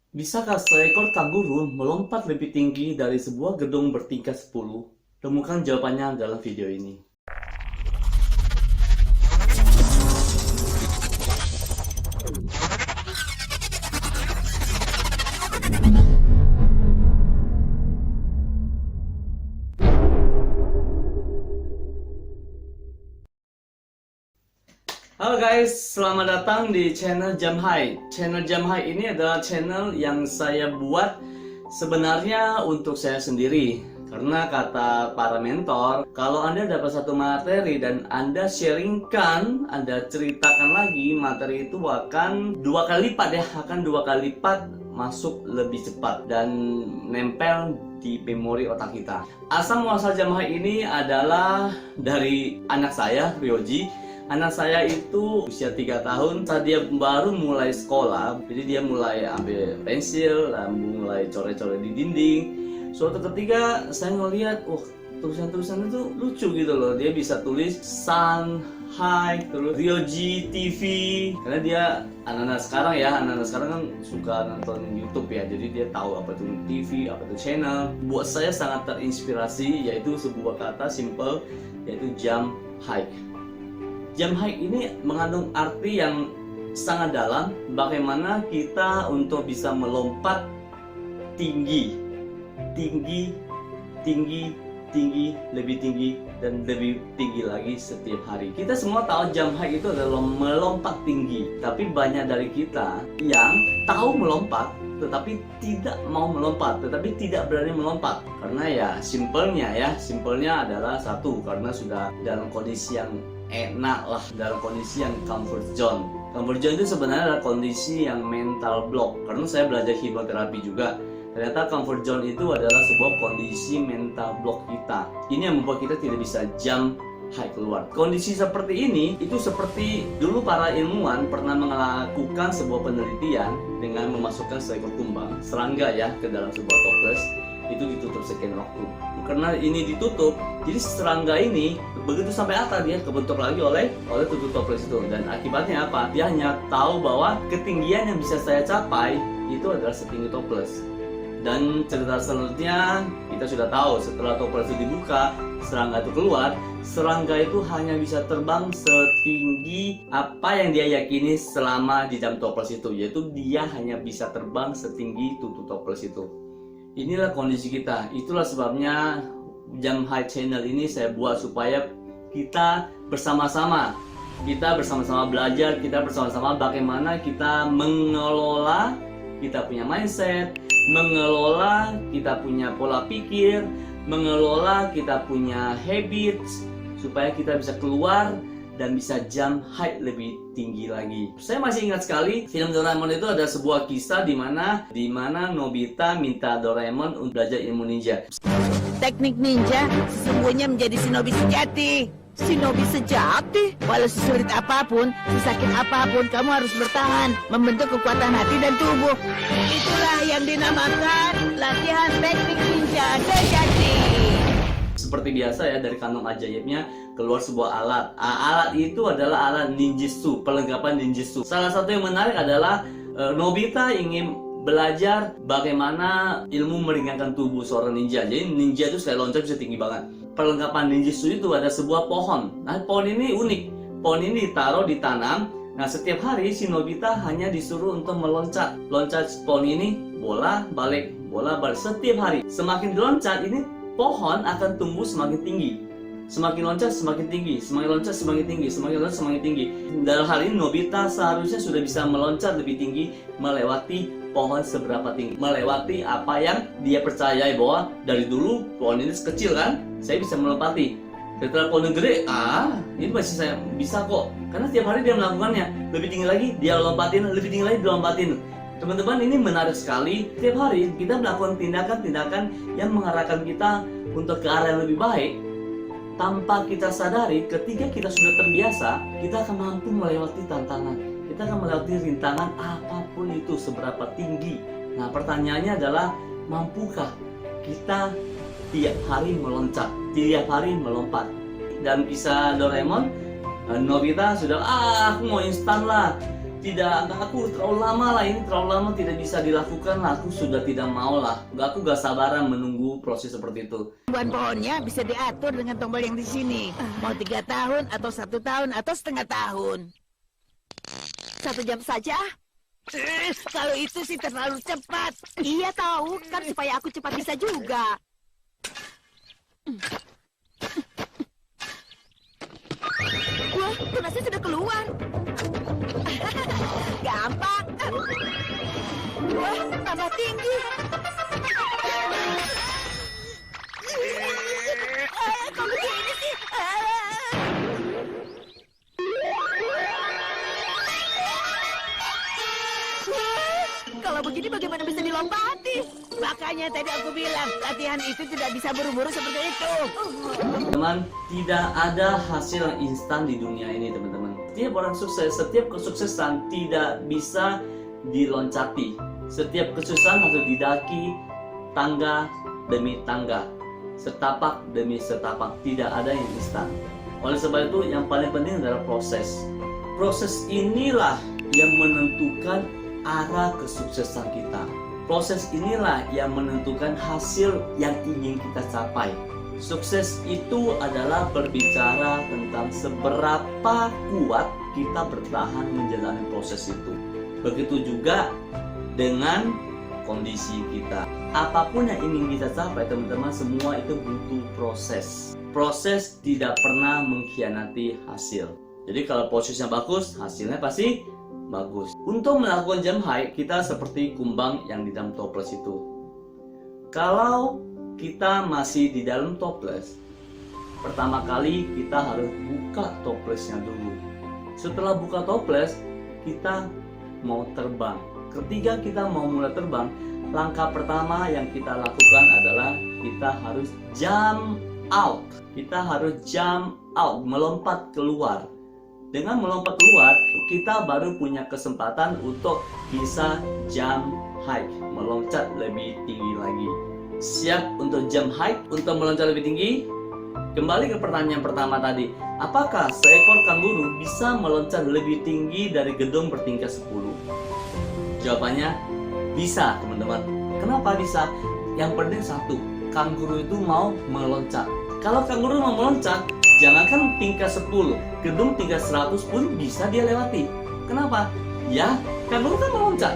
Bisakah seekor kanguru melompat lebih tinggi dari sebuah gedung bertingkat 10? Temukan jawabannya dalam video ini. Halo guys, selamat datang di channel Jamhai. Channel Jamhai ini adalah channel yang saya buat sebenarnya untuk saya sendiri. Karena kata para mentor, kalau Anda dapat satu materi dan Anda sharingkan, Anda ceritakan lagi, materi itu akan dua kali lipat akan dua kali lipat masuk lebih cepat dan nempel di memori otak kita. Asal muasal Jamhai ini adalah dari anak saya, Ryoji. Anak saya itu usia 3 tahun, saat dia baru mulai sekolah, jadi dia mulai ambil pensil, mulai coret-coret di dinding. Suatu ketika saya ngeliat, tulisan-tulisan itu lucu gitu loh. Dia bisa tulis San, Hai, terus Ryoji TV. Karena dia anak-anak sekarang kan suka nonton YouTube ya, jadi dia tahu apa itu TV, apa itu channel. Buat saya sangat terinspirasi, yaitu sebuah kata simple, yaitu Jamhai. Jamhai ini mengandung arti yang sangat dalam, bagaimana kita untuk bisa melompat tinggi, lebih tinggi, dan lebih tinggi lagi setiap hari. Kita semua tahu Jamhai itu adalah melompat tinggi, tapi banyak dari kita yang tahu melompat, tetapi tidak mau melompat, tetapi tidak berani melompat. Karena ya simpelnya adalah satu, karena sudah dalam kondisi yang enak lah, dalam kondisi yang comfort zone. Comfort zone itu sebenarnya adalah kondisi yang mental block. Karena saya belajar hipnoterapi juga, ternyata comfort zone itu adalah sebuah kondisi mental block kita. Ini yang membuat kita tidak bisa jump high keluar. Kondisi seperti ini itu seperti dulu para ilmuwan pernah melakukan sebuah penelitian dengan memasukkan seekor kumbang serangga ya ke dalam sebuah toples. Itu ditutup sekian waktu. Karena ini ditutup, jadi serangga ini begitu sampai atas dia kebentuk lagi oleh tutup toples itu. Dan akibatnya apa? Dia hanya tahu bahwa ketinggian yang bisa saya capai itu adalah setinggi toples. Dan cerita selanjutnya kita sudah tahu, setelah toples itu dibuka, serangga itu keluar. Serangga itu hanya bisa terbang setinggi apa yang dia yakini selama di jam toples itu, yaitu dia hanya bisa terbang setinggi tutup toples itu. Inilah kondisi kita. Itulah sebabnya Jamhai Channel ini saya buat supaya kita bersama-sama belajar, kita bersama-sama bagaimana kita mengelola kita punya mindset, mengelola kita punya pola pikir, mengelola kita punya habits, supaya kita bisa keluar dan bisa jump high lebih tinggi lagi. Saya masih ingat sekali film Doraemon itu ada sebuah kisah di mana Nobita minta Doraemon untuk belajar ilmu ninja. Teknik ninja sesungguhnya menjadi shinobi sejati. Shinobi sejati? Walau sesulit apapun, sesakit apapun, kamu harus bertahan, membentuk kekuatan hati dan tubuh. Itulah yang dinamakan latihan teknik ninja sejati. Seperti biasa ya, dari kantong ajaibnya keluar sebuah alat. Alat itu adalah alat ninjutsu, perlengkapan ninjutsu. Salah satu yang menarik adalah Nobita ingin belajar bagaimana ilmu meringankan tubuh seorang ninja. Jadi ninja itu sekali loncat bisa tinggi banget. Perlengkapan ninjutsu itu ada sebuah pohon. Nah, pohon ini unik. Pohon ini ditaruh, ditanam. Nah, setiap hari si Nobita hanya disuruh untuk meloncat. Loncat pohon ini, bola balik. Setiap hari. Semakin diloncat ini, pohon akan tumbuh semakin tinggi. Semakin loncat semakin tinggi, semakin loncat semakin tinggi, semakin loncat semakin tinggi. Dalam hal ini Nobita seharusnya sudah bisa meloncat lebih tinggi, melewati pohon seberapa tinggi, melewati apa yang dia percayai bahwa dari dulu pohon ini kecil kan, saya bisa melompati. Setelah pohon gede, ini masih saya bisa kok. Karena setiap hari dia melakukannya, lebih tinggi lagi dia lompatin, lebih tinggi lagi dia lompatin. Teman-teman, ini menarik sekali. Setiap hari kita melakukan tindakan-tindakan yang mengarahkan kita untuk ke arah yang lebih baik. Tanpa kita sadari, ketika kita sudah terbiasa, kita akan mampu melewati tantangan. Kita akan melewati rintangan apapun itu, seberapa tinggi. Nah, pertanyaannya adalah, mampukah kita tiap hari meloncat, tiap hari melompat? Dan kisah Doraemon, Nobita sudah, aku mau instan lah. aku terlalu lama lah, ini terlalu lama tidak bisa dilakukan lah, aku sudah tidak mau lah, aku gak sabaran menunggu proses seperti itu. Tumbuhan pohonnya bisa diatur dengan tombol yang di sini. Mau 3 tahun atau 1 tahun atau setengah tahun. 1 jam saja. Kalau itu sih terlalu cepat. Iya tahu, kan supaya aku cepat bisa juga. Wah, tunasnya sudah keluar. Gampang. Wah, tambah tinggi. Kok begini sih? Kalau begini bagaimana bisa dilompati? Makanya tadi aku bilang, latihan itu tidak bisa buru-buru seperti itu. Teman, tidak ada hasil yang instan di dunia ini, teman-teman. Setiap orang sukses, setiap kesuksesan tidak bisa diloncati. Setiap kesuksesan harus didaki tangga demi tangga, setapak demi setapak. Tidak ada yang instan. Oleh sebab itu, yang paling penting adalah proses. Proses inilah yang menentukan arah kesuksesan kita. Proses inilah yang menentukan hasil yang ingin kita capai. Sukses itu adalah berbicara tentang seberapa kuat kita bertahan menjalani proses itu. Begitu juga dengan kondisi kita. Apapun yang ingin kita capai, teman-teman, semua itu butuh proses. Proses tidak pernah mengkhianati hasil. Jadi kalau prosesnya bagus, hasilnya pasti bagus. Untuk melakukan jump high, kita seperti kumbang yang di dalam toples itu. Kalau kita masih di dalam toples, pertama kali kita harus buka toplesnya dulu. Setelah buka toples, kita mau terbang. Ketika kita mau mulai terbang, langkah pertama yang kita lakukan adalah kita harus jump out. Kita harus jump out, melompat keluar. Dengan melompat keluar, kita baru punya kesempatan untuk bisa jump high, meloncat lebih tinggi lagi. Siap untuk jump high, untuk meloncat lebih tinggi? Kembali ke pertanyaan pertama tadi, apakah seekor kanguru bisa meloncat lebih tinggi dari gedung bertingkat 10? Jawabannya, bisa, teman-teman. Kenapa bisa? Yang penting satu, kanguru itu mau meloncat. Kalau kanguru mau meloncat, jangankan tingkat 10, gedung tingkat 100 pun bisa dia lewati. Kenapa? Ya, kanguru kan meloncat.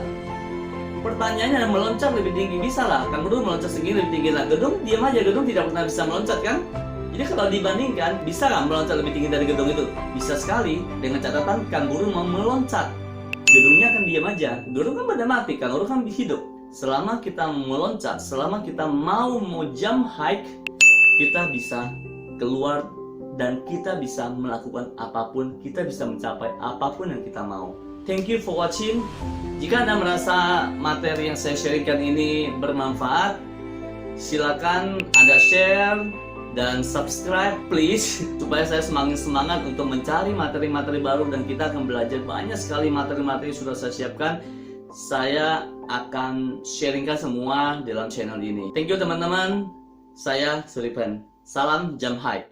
Pertanyaannya, meloncat lebih tinggi bisa lah. Kanguru meloncat segini lebih tinggi lah. Gedung diam aja, gedung tidak pernah bisa meloncat kan? Jadi kalau dibandingkan, bisa nggak meloncat lebih tinggi dari gedung itu? Bisa sekali, dengan catatan kanguru mau meloncat. Gedungnya kan diam aja. Gedung kan benda mati, kanguru kan hidup. Selama kita meloncat, selama kita mau jump high, kita bisa keluar dan kita bisa melakukan apapun, kita bisa mencapai apapun yang kita mau. Thank you for watching. Jika Anda merasa materi yang saya sharingkan ini bermanfaat, silakan Anda share dan subscribe please, supaya saya semakin semangat untuk mencari materi-materi baru dan kita akan belajar banyak sekali materi-materi yang sudah saya siapkan. Saya akan sharingkan semua dalam channel ini. Thank you teman-teman. Saya Suripan. Salam jump high.